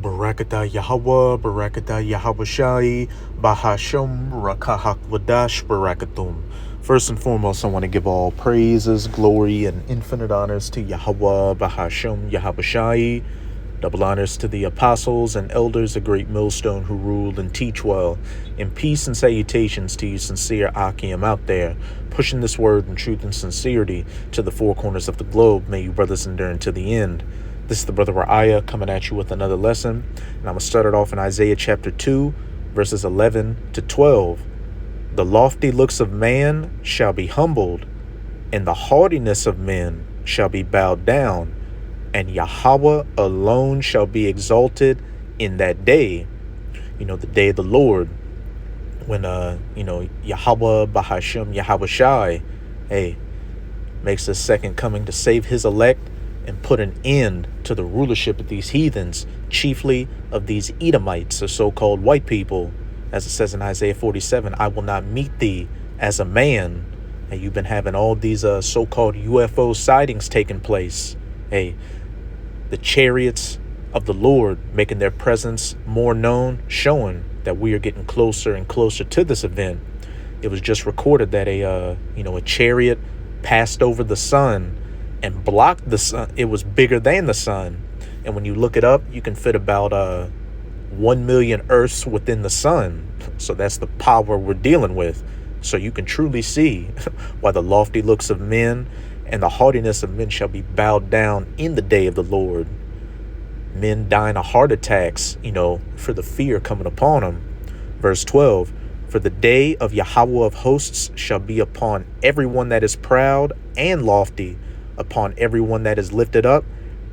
Barakatah Yahweh, Barakatah Yahweh Shai, Bahasham, Rakahak Wadash, Barakatum. First and foremost, I want to give all praises, glory, and infinite honors to Yahweh, Bahasham, Yahweh Shai. Double honors to the apostles and elders, a great millstone who rule and teach well. And peace and salutations to you sincere Akim out there, pushing this word in truth and sincerity to the four corners of the globe. May you brothers endure until the end. This is the brother Ra'aya coming at you with another lesson. And I'm going to start it off in Isaiah chapter 2, verses 11 to 12. The lofty looks of man shall be humbled, and the haughtiness of men shall be bowed down. And Yahweh alone shall be exalted in that day, the day of the Lord, when, Yahweh, Bahasham, Yahweh Shai, makes his second coming to save his elect and put an end to the rulership of these heathens, chiefly of these Edomites, or so-called white people. As it says in Isaiah 47, I will not meet thee as a man. And you've been having all these so-called UFO sightings taking place. The chariots of the Lord making their presence more known, showing that we are getting closer and closer to this event. It was just recorded that a chariot passed over the sun and blocked the sun. It was bigger than the sun. And when you look it up, you can fit about 1 million Earths within the sun. So that's the power we're dealing with. So you can truly see why the lofty looks of men and the haughtiness of men shall be bowed down in the day of the Lord. Men dying of heart attacks, for the fear coming upon them. Verse 12, for the day of Yahweh of hosts shall be upon everyone that is proud and lofty, upon everyone that is lifted up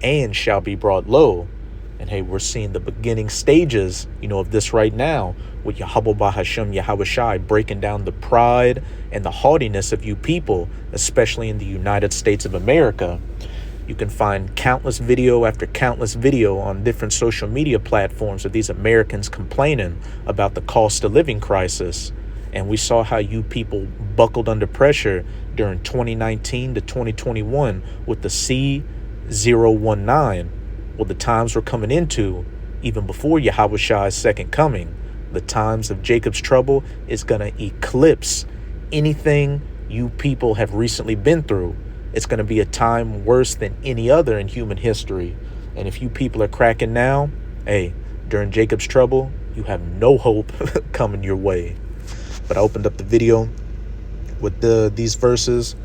and shall be brought low. And we're seeing the beginning stages, of this right now, with Yahweh Bahasham Yahweh Shai breaking down the pride and the haughtiness of you people, especially in the United States of America. You can find countless video after countless video on different social media platforms of these Americans complaining about the cost of living crisis. And we saw how you people buckled under pressure during 2019 to 2021 with the C019. Well, the times we're coming into, even before Yahweh Shai's second coming, the times of Jacob's trouble is going to eclipse anything you people have recently been through. It's going to be a time worse than any other in human history. And if you people are cracking now, during Jacob's trouble, you have no hope coming your way. But I opened up the video with these verses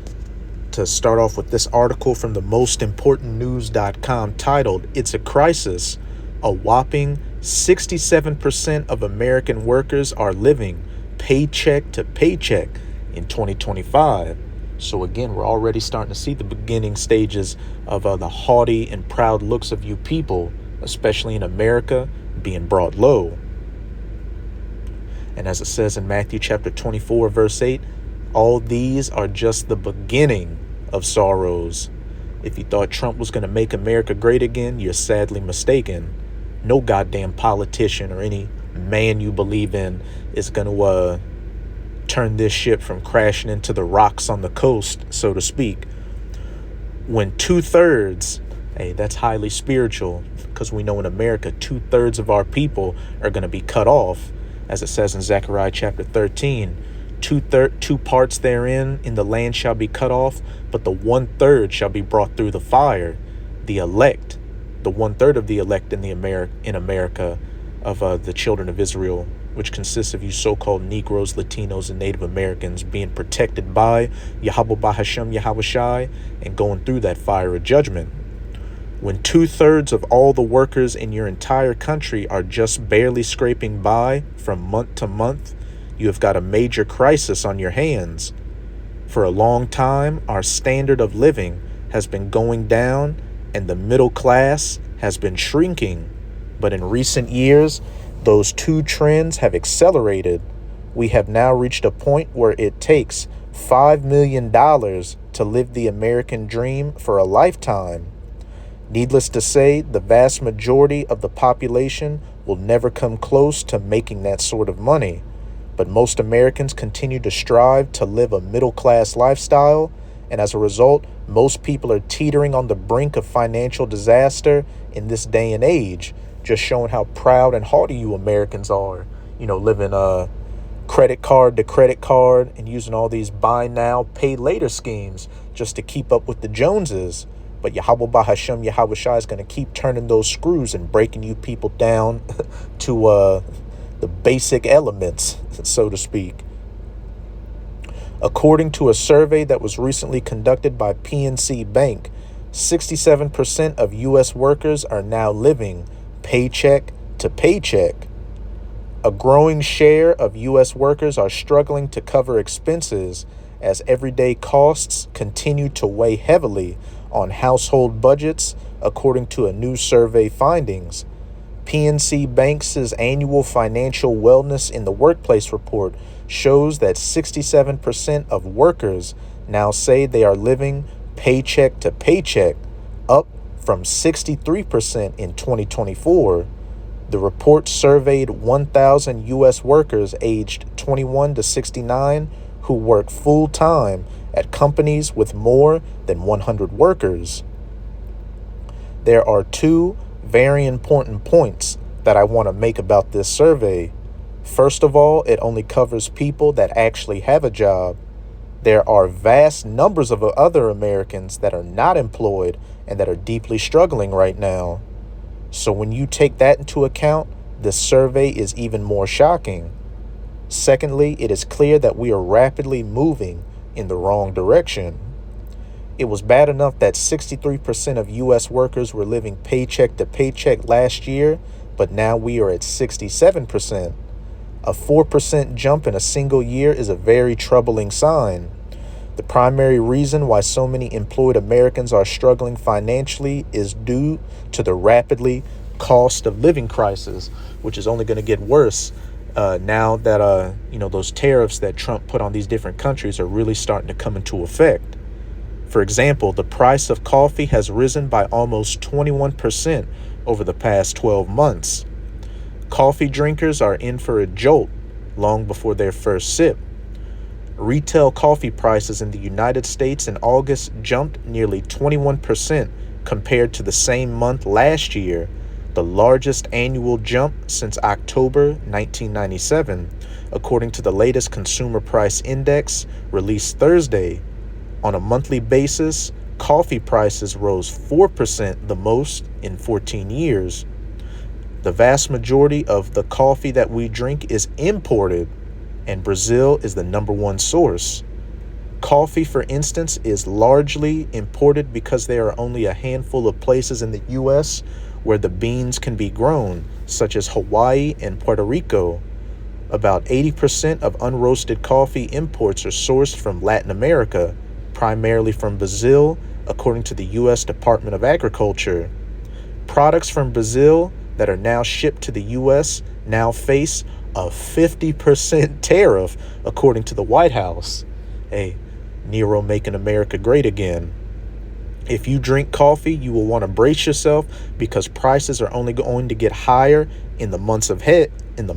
to start off with this article from the mostimportantnews.com titled, It's a Crisis. A whopping 67% of American workers are living paycheck to paycheck in 2025. So again, we're already starting to see the beginning stages of the haughty and proud looks of you people, especially in America, being brought low. And as it says in Matthew chapter 24, verse 8, all these are just the beginning of sorrows. If you thought Trump was going to make America great again, you're sadly mistaken. No goddamn politician or any man you believe in is going to turn this ship from crashing into the rocks on the coast, so to speak. When 2/3, that's highly spiritual, because we know in America 2/3 of our people are going to be cut off, as it says in Zechariah chapter 13. Two parts therein in the land shall be cut off, but the 1/3 shall be brought through the fire. The elect, the 1/3 of the elect in America of the children of Israel, which consists of you so-called Negroes, Latinos, and Native Americans being protected by Yahweh Bahasham Yahweh Shai and going through that fire of judgment. When 2/3 of all the workers in your entire country are just barely scraping by from month to month, you have got a major crisis on your hands. For a long time, our standard of living has been going down and the middle class has been shrinking. But in recent years, those two trends have accelerated. We have now reached a point where it takes $5 million to live the American dream for a lifetime. Needless to say, the vast majority of the population will never come close to making that sort of money. But most Americans continue to strive to live a middle-class lifestyle, and as a result, most people are teetering on the brink of financial disaster in this day and age, just showing how proud and haughty you Americans are, living credit card to credit card and using all these buy now, pay later schemes just to keep up with the Joneses. But Yahweh Bahashem Yahweh Shai is going to keep turning those screws and breaking you people down to the basic elements, so to speak. According to a survey that was recently conducted by PNC Bank, 67% of U.S. workers are now living paycheck to paycheck. A growing share of U.S. workers are struggling to cover expenses as everyday costs continue to weigh heavily on household budgets, according to a new survey findings. PNC Bank's annual financial wellness in the workplace report shows that 67% of workers now say they are living paycheck to paycheck, up from 63% in 2024. The report surveyed 1,000 U.S. workers aged 21 to 69 who work full-time at companies with more than 100 workers. There are two very important points that I want to make about this survey. First of all, it only covers people that actually have a job. There are vast numbers of other Americans that are not employed and that are deeply struggling right now. So when you take that into account, this survey is even more shocking. Secondly, it is clear that we are rapidly moving in the wrong direction. It was bad enough that 63% of U.S. workers were living paycheck to paycheck last year, but now we are at 67%. A 4% jump in a single year is a very troubling sign. The primary reason why so many employed Americans are struggling financially is due to the rapidly cost of living crisis, which is only going to get worse now that those tariffs that Trump put on these different countries are really starting to come into effect. For example, the price of coffee has risen by almost 21% over the past 12 months. Coffee drinkers are in for a jolt long before their first sip. Retail coffee prices in the United States in August jumped nearly 21% compared to the same month last year, the largest annual jump since October 1997, according to the latest Consumer Price Index released Thursday. On a monthly basis, coffee prices rose 4%, the most in 14 years. The vast majority of the coffee that we drink is imported, and Brazil is the number one source. Coffee, for instance, is largely imported because there are only a handful of places in the U.S. where the beans can be grown, such as Hawaii and Puerto Rico. About 80% of unroasted coffee imports are sourced from Latin America, primarily from Brazil, according to the U.S. Department of Agriculture. Products from Brazil that are now shipped to the U.S. now face a 50% tariff, according to the White House. Hey, Nero making America great again. If you drink coffee, you will want to brace yourself because prices are only going to get higher in the months ahead. And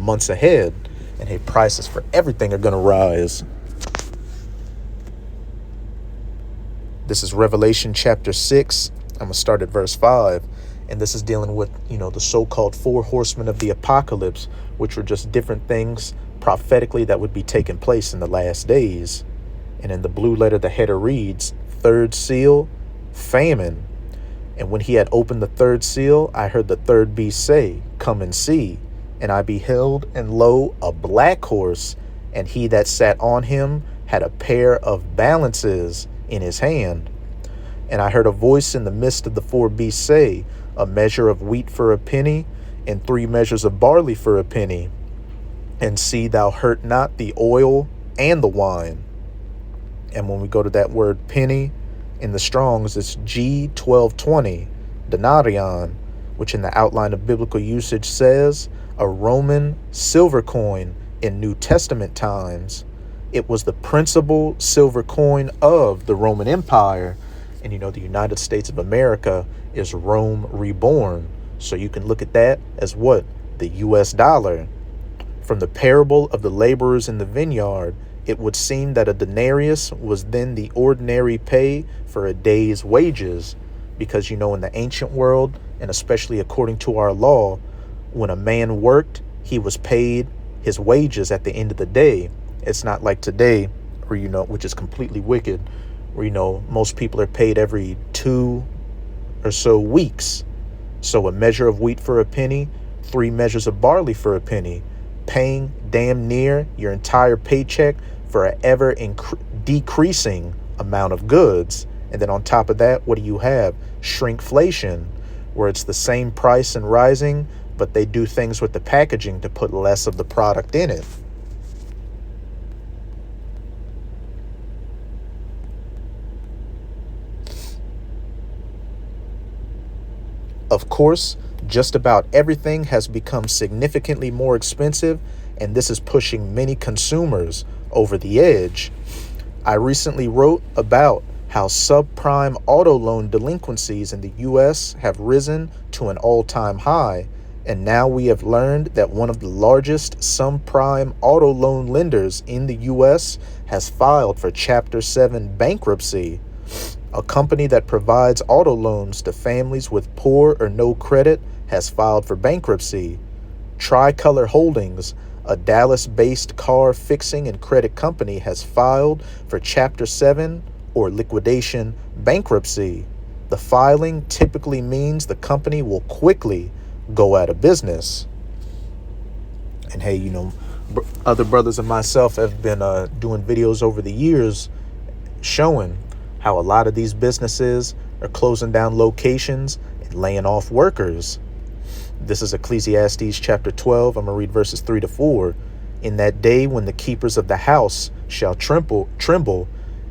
hey, prices for everything are going to rise. This is Revelation chapter 6. I'm going to start at verse 5. And this is dealing with, the so-called four horsemen of the apocalypse, which were just different things prophetically that would be taking place in the last days. And in the blue letter, the header reads, third seal, famine. And when he had opened the third seal, I heard the third beast say, come and see. And I beheld, and lo, a black horse, and he that sat on him had a pair of balances in his hand. And I heard a voice in the midst of the four beasts say, a measure of wheat for a penny, and 3 measures of barley for a penny. And see thou hurt not the oil and the wine. And when we go to that word penny, in the Strongs, it's G1220, denarion, which in the outline of biblical usage says, a Roman silver coin in New Testament times. It was the principal silver coin of the Roman Empire. And the United States of America is Rome reborn. So you can look at that as what? The U.S. dollar. From the parable of the laborers in the vineyard, it would seem that a denarius was then the ordinary pay for a day's wages. Because, in the ancient world, and especially according to our law, When a man worked, he was paid his wages at the end of the day. It's not like today, or which is completely wicked, where most people are paid every 2 or so weeks. So a measure of wheat for a penny, 3 measures of barley for a penny, paying damn near your entire paycheck for an ever decreasing amount of goods. And then on top of that, what do you have? Shrinkflation, where it's the same price and rising, but they do things with the packaging to put less of the product in it. Of course, just about everything has become significantly more expensive, and this is pushing many consumers over the edge. I recently wrote about how subprime auto loan delinquencies in the U.S. have risen to an all-time high, and now we have learned that one of the largest subprime auto loan lenders in the U.S. has filed for Chapter 7 bankruptcy. A company that provides auto loans to families with poor or no credit has filed for bankruptcy. Tricolor Holdings, a Dallas-based car fixing and credit company, has filed for Chapter 7 or liquidation bankruptcy. The filing typically means the company will quickly go out of business. And hey, other brothers and myself have been doing videos over the years showing how a lot of these businesses are closing down locations and laying off workers. This is Ecclesiastes chapter 12. I'm going to read verses 3-4. In that day when the keepers of the house shall tremble,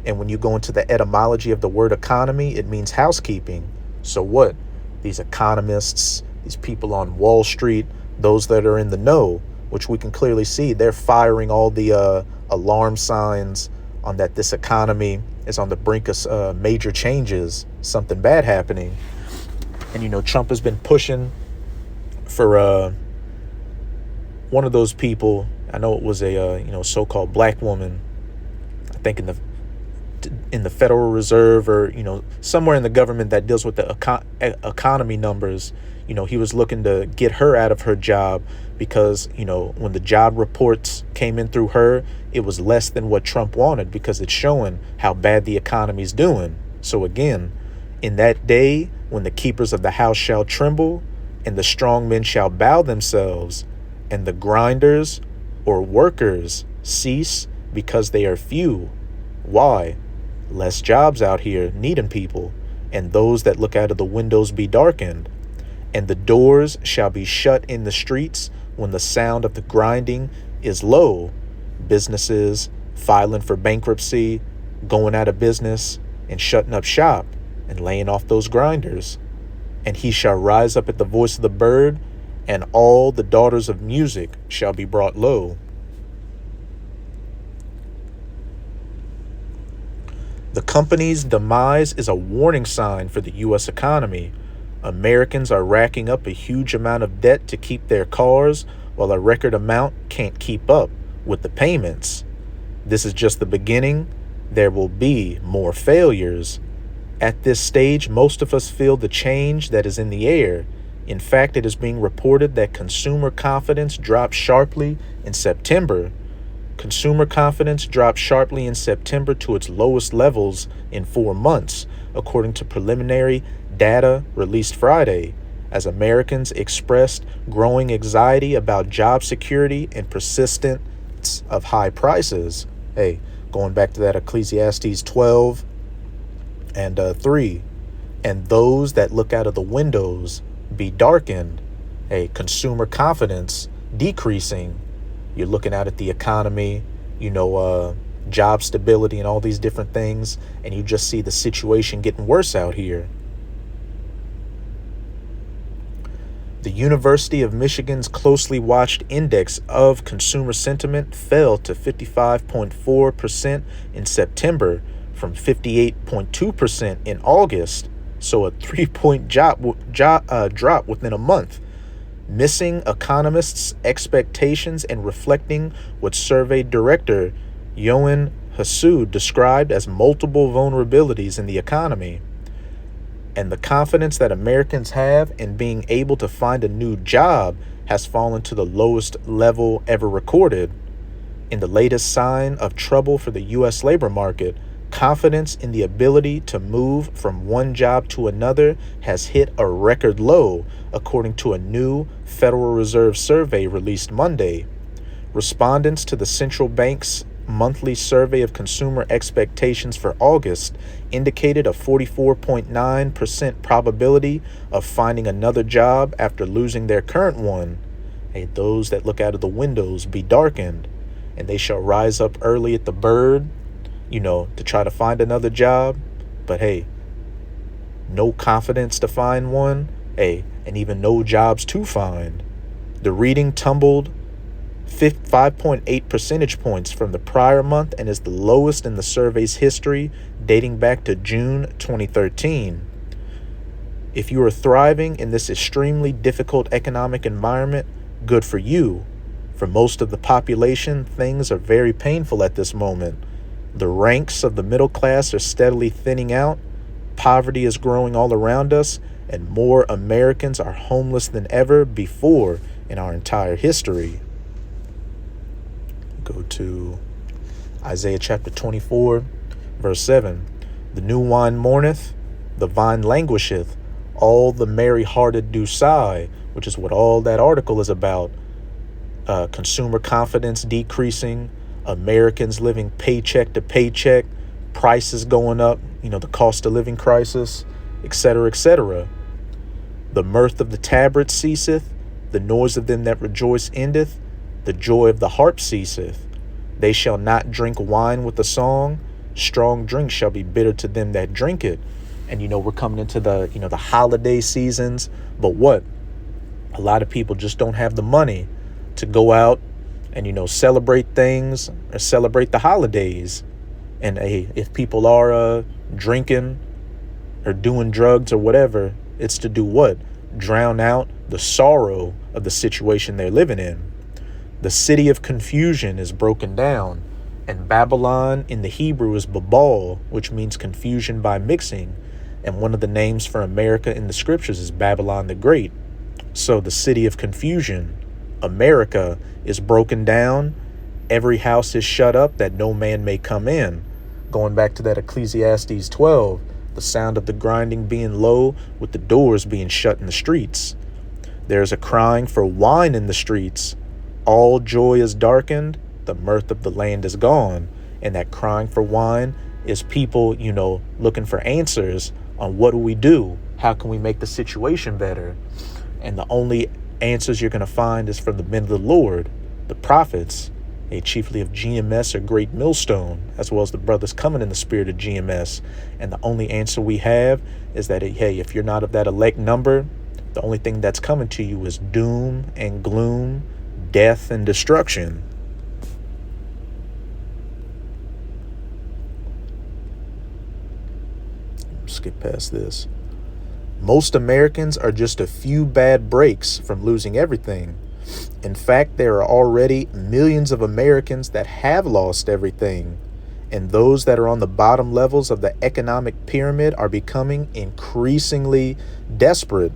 and when you go into the etymology of the word economy, it means housekeeping. So what? These economists, these people on Wall Street, those that are in the know, which we can clearly see, they're firing all the alarm signs on that this economy is on the brink of major changes, something bad happening. And, Trump has been pushing for one of those people. I know it was a, so-called black woman, I think in the Federal Reserve or, somewhere in the government that deals with the economy numbers. He was looking to get her out of her job because, when the job reports came in through her, it was less than what Trump wanted because it's showing how bad the economy's doing. So again, in that day when the keepers of the house shall tremble and the strong men shall bow themselves and the grinders or workers cease because they are few. Why? Less jobs out here needing people, and those that look out of the windows be darkened. And the doors shall be shut in the streets when the sound of the grinding is low. Businesses filing for bankruptcy, going out of business, and shutting up shop, and laying off those grinders. And he shall rise up at the voice of the bird, and all the daughters of music shall be brought low. The company's demise is a warning sign for the U.S. economy. Americans are racking up a huge amount of debt to keep their cars, while a record amount can't keep up with the payments. This is just the beginning. There will be more failures. At this stage, most of us feel the change that is in the air. In fact, it is being reported that consumer confidence dropped sharply in September. Consumer confidence dropped sharply in September to its lowest levels in 4 months, according to preliminary data released Friday, as Americans expressed growing anxiety about job security and persistence of high prices. Hey, going back to that Ecclesiastes 12 and 3. And those that look out of the windows be darkened. Hey, consumer confidence decreasing. You're looking out at the economy, job stability and all these different things, and you just see the situation getting worse out here. The University of Michigan's closely watched index of consumer sentiment fell to 55.4% in September from 58.2% in August, so a 3-point drop within a month, missing economists' expectations and reflecting what survey director Yohan Hassoud described as multiple vulnerabilities in the economy. And the confidence that Americans have in being able to find a new job has fallen to the lowest level ever recorded. In the latest sign of trouble for the U.S. labor market, confidence in the ability to move from one job to another has hit a record low, according to a new Federal Reserve survey released Monday. Respondents to the central bank's monthly survey of consumer expectations for August indicated a 44.9% probability of finding another job after losing their current one. Hey, those that look out of the windows be darkened, and they shall rise up early at the bird, to try to find another job. But hey, no confidence to find one, hey, and even no jobs to find. The reading tumbled 5.8 percentage points from the prior month and is the lowest in the survey's history, dating back to June 2013. If you are thriving in this extremely difficult economic environment, good for you. For most of the population, things are very painful at this moment. The ranks of the middle class are steadily thinning out, poverty is growing all around us, and more Americans are homeless than ever before in our entire history. Go to Isaiah chapter 24, verse 7. The new wine mourneth, the vine languisheth, all the merry-hearted do sigh, which is what all that article is about. Consumer confidence decreasing, Americans living paycheck to paycheck, prices going up, the cost of living crisis, etc., etc. The mirth of the tabret ceaseth, the noise of them that rejoice endeth, the joy of the harp ceaseth. They shall not drink wine with a song, strong drink shall be bitter to them that drink it. And we're coming into the holiday seasons, but what? A lot of people just don't have the money to go out and celebrate things or celebrate the holidays. And if people are drinking or doing drugs or whatever, it's to do what? Drown out the sorrow of the situation they're living in. The city of confusion is broken down, and Babylon in the Hebrew is Babal, which means confusion by mixing, and one of the names for America in the scriptures is Babylon the Great. So the city of confusion, America, is broken down. Every house is shut up that no man may come in. Going back to that Ecclesiastes 12, the sound of the grinding being low, with the doors being shut in the streets. There's a crying for wine in the streets. All joy is darkened, the mirth of the land is gone. And that crying for wine is people, looking for answers on what do we do? How can we make the situation better? And the only answers you're going to find is from the men of the Lord, the prophets, chiefly of GMS or Great Millstone, as well as the brothers coming in the spirit of GMS. And the only answer we have is that, hey, if you're not of that elect number, the only thing that's coming to you is doom and gloom, death and destruction. Skip past this. Most Americans are just a few bad breaks from losing everything. In fact, there are already millions of Americans that have lost everything, and those that are on the bottom levels of the economic pyramid are becoming increasingly desperate.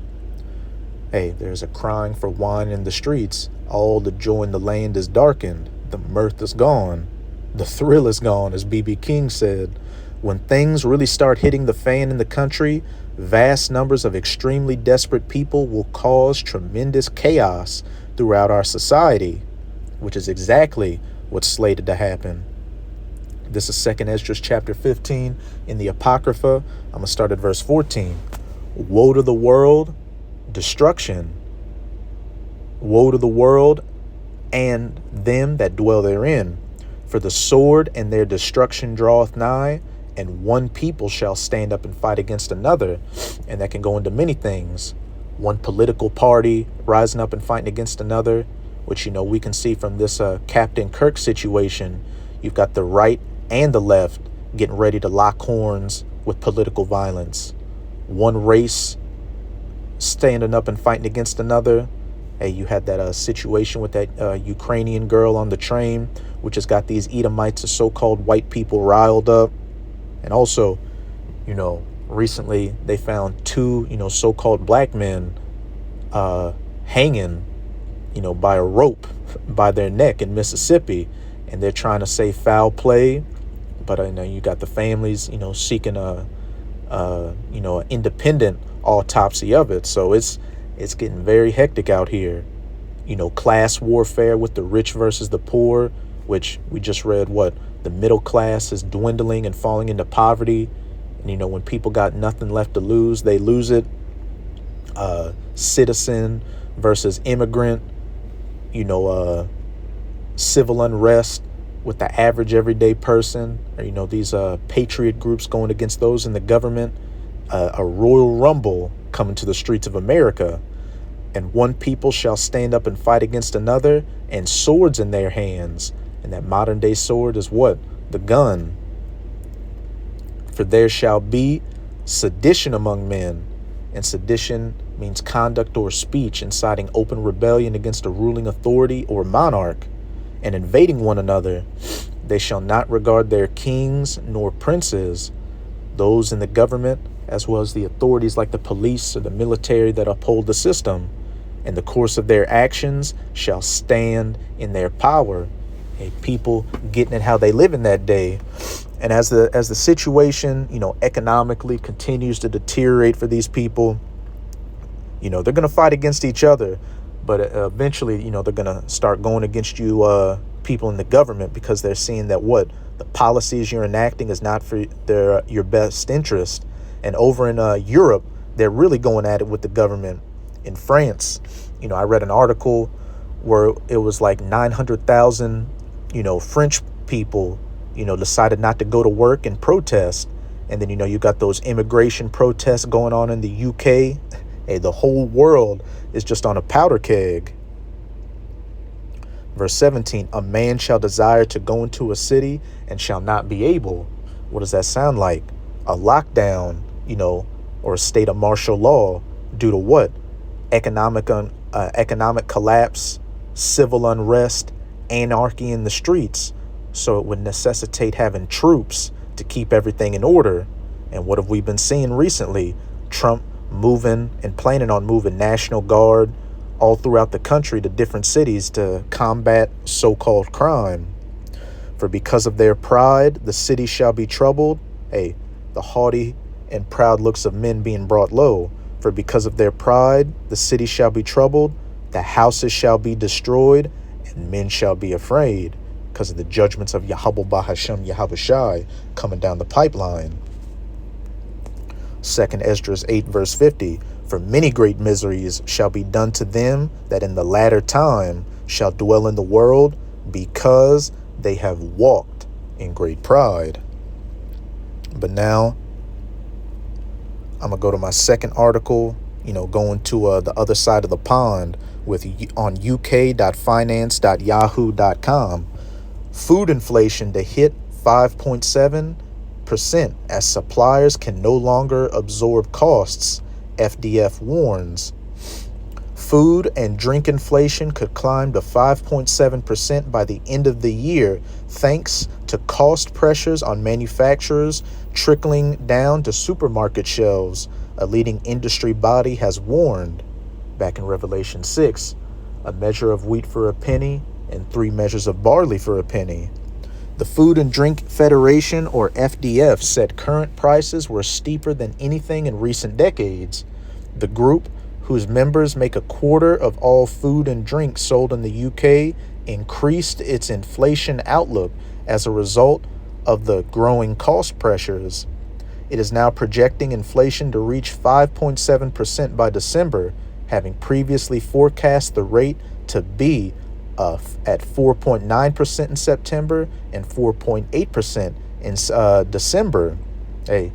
Hey, there's a crying for wine in the streets. All the joy in the land is darkened. The mirth is gone. The thrill is gone, as B.B. King said. When things really start hitting the fan in the country, vast numbers of extremely desperate people will cause tremendous chaos throughout our society, which is exactly what's slated to happen. This is 2 Ezra chapter 15 in the Apocrypha. I'm going to start at verse 14. Woe to the world, destruction. Woe to the world and them that dwell therein. For the sword and their destruction draweth nigh, and one people shall stand up and fight against another. And that can go into many things. One political party rising up and fighting against another, which, we can see from this Captain Kirk situation. You've got the right and the left getting ready to lock horns with political violence. One race standing up and fighting against another. Hey, you had that situation with that Ukrainian girl on the train, which has got these Edomites, the so-called white people, riled up. And also, Recently, they found two, so-called black men hanging, by a rope by their neck in Mississippi, and they're trying to say foul play, but you got the families, seeking an independent autopsy of it. So it's getting very hectic out here. Class warfare with the rich versus the poor, which we just read what the middle class is dwindling and falling into poverty. And when people got nothing left to lose, they lose it. Citizen versus immigrant, civil unrest with the average everyday person, or these patriot groups going against those in the government, a royal rumble coming to the streets of America. And one people shall stand up and fight against another, and swords in their hands. And that modern day sword is what? The gun. For there shall be sedition among men. And sedition means conduct or speech inciting open rebellion against a ruling authority or monarch, and invading one another. They shall not regard their kings nor princes, those in the government, as well as the authorities like the police or the military that uphold the system. And the course of their actions shall stand in their power. People getting it how they live in that day. And as the situation, economically continues to deteriorate for these people, they're going to fight against each other. But eventually, they're going to start going against you, people in the government, because they're seeing that what the policies you're enacting is not for your best interest. And over in Europe, they're really going at it with the government. In France, I read an article where it was like 900,000, French people, decided not to go to work and protest. And then, you got those immigration protests going on in the UK. Hey, the whole world is just on a powder keg. Verse 17, a man shall desire to go into a city and shall not be able. What does that sound like? A lockdown, or a state of martial law due to what? Economic collapse, civil unrest, anarchy in the streets. So it would necessitate having troops to keep everything in order. And what have we been seeing recently? Trump moving and planning on moving National Guard all throughout the country to different cities to combat so-called crime. For because of their pride, the city shall be troubled. The haughty and proud looks of men being brought low. For because of their pride, the city shall be troubled, the houses shall be destroyed, and men shall be afraid, because of the judgments of Yahweh Bahashem Yahushai coming down the pipeline. 2 Esdras 8 verse 50, for many great miseries shall be done to them that in the latter time shall dwell in the world, because they have walked in great pride. But now, I'm going to go to my second article, going to the other side of the pond on uk.finance.yahoo.com. Food inflation to hit 5.7% as suppliers can no longer absorb costs, FDF warns. Food and drink inflation could climb to 5.7% by the end of the year, thanks to cost pressures on manufacturers trickling down to supermarket shelves, a leading industry body has warned. Back in Revelation 6, a measure of wheat for a penny and 3 measures of barley for a penny. The Food and Drink Federation, or FDF, said current prices were steeper than anything in recent decades. The group, whose members make a quarter of all food and drink sold in the UK, increased its inflation outlook as a result of the growing cost pressures. It is now projecting inflation to reach 5.7% by December, having previously forecast the rate to be at 4.9% in September and 4.8% in December. The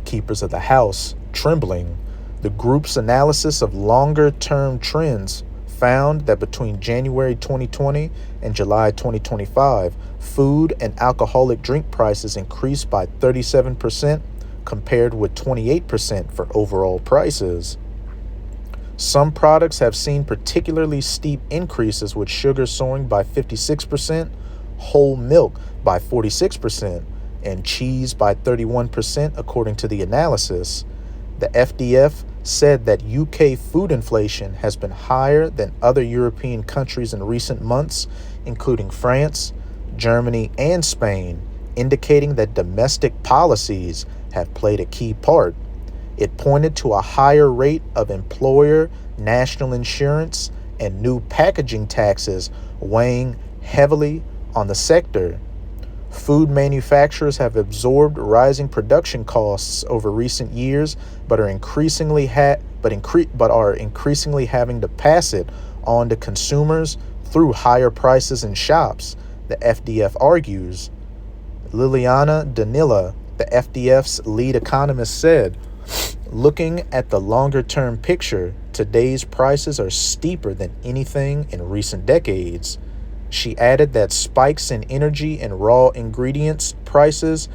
keepers of the house trembling. The group's analysis of longer-term trends found that between January 2020 and July 2025, food and alcoholic drink prices increased by 37%, compared with 28% for overall prices. Some products have seen particularly steep increases, with sugar soaring by 56%, whole milk by 46%, and cheese by 31%, according to the analysis. The FDF said that UK food inflation has been higher than other European countries in recent months, including France, Germany, and Spain, indicating that domestic policies have played a key part. It pointed to a higher rate of employer national insurance and new packaging taxes weighing heavily on the sector. Food manufacturers have absorbed rising production costs over recent years, but are increasingly having to pass it on to consumers through higher prices in shops, the FDF argues. Liliana Danila, the FDF's lead economist, said, "Looking at the longer-term picture, today's prices are steeper than anything in recent decades." She added that spikes in energy and raw ingredients prices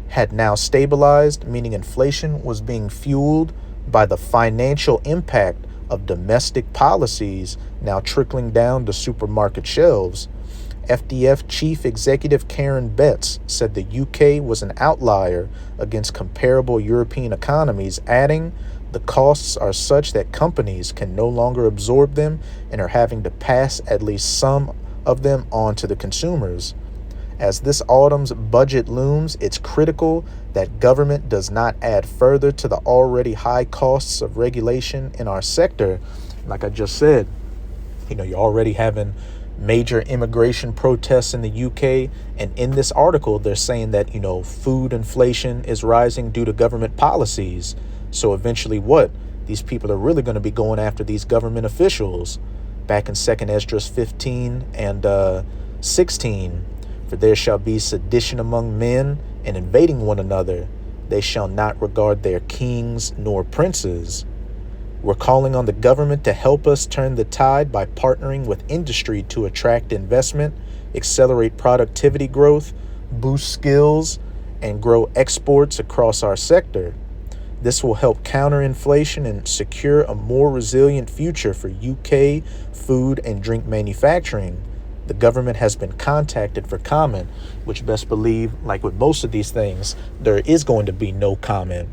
had now stabilized, meaning inflation was being fueled by the financial impact of domestic policies now trickling down to supermarket shelves. FDF Chief Executive Karen Betts said the UK was an outlier against comparable European economies, adding, "The costs are such that companies can no longer absorb them and are having to pass at least some of them on to the consumers." As this autumn's budget looms, it's critical that government does not add further to the already high costs of regulation in our sector. Like I just said, you're already having major immigration protests in the UK. And in this article, they're saying that, food inflation is rising due to government policies. So eventually what? These people are really going to be going after these government officials. Back in 2nd Esdras 15 and 16, "For there shall be sedition among men and invading one another. They shall not regard their kings nor princes." We're calling on the government to help us turn the tide by partnering with industry to attract investment, accelerate productivity growth, boost skills, and grow exports across our sector. This will help counter inflation and secure a more resilient future for UK food and drink manufacturing. The government has been contacted for comment, which best believe, like with most of these things, there is going to be no comment.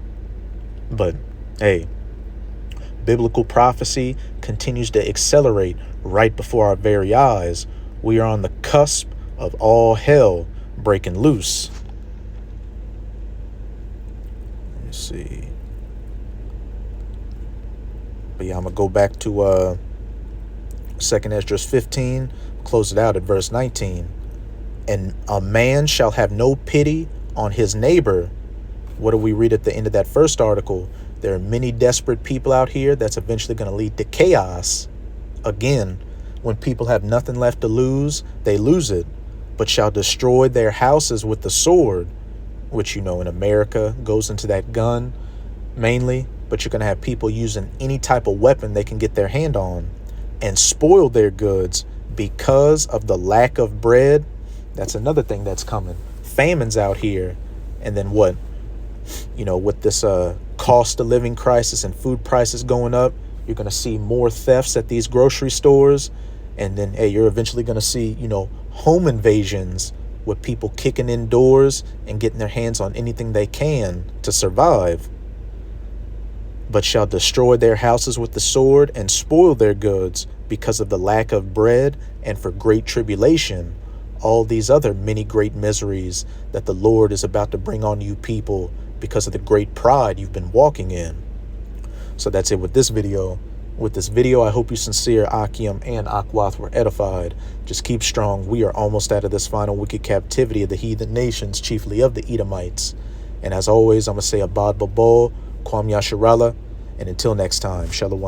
But hey, biblical prophecy continues to accelerate right before our very eyes. We are on the cusp of all hell breaking loose. Let me see. But yeah, I'm going to go back to 2nd Esdras 15, close it out at verse 19. "And a man shall have no pity on his neighbor." What do we read at the end of that first article? There are many desperate people out here that's eventually going to lead to chaos. Again, when people have nothing left to lose, they lose it, "but shall destroy their houses with the sword," which, in America goes into that gun mainly. But you're going to have people using any type of weapon they can get their hand on, "and spoil their goods because of the lack of bread." That's another thing that's coming. Famines out here. And then what? With this cost of living crisis and food prices going up, you're going to see more thefts at these grocery stores. And then, you're eventually going to see, home invasions with people kicking in doors and getting their hands on anything they can to survive. "But shall destroy their houses with the sword and spoil their goods because of the lack of bread and for great tribulation." All these other many great miseries that the Lord is about to bring on you people because of the great pride you've been walking in. So that's it with this video. With this video, I hope you sincere, Akim and Akwath, were edified. Just keep strong. We are almost out of this final wicked captivity of the heathen nations, chiefly of the Edomites. And as always, I'm going to say Abad Babol, Kwam Yasharallah, and until next time, Shalom.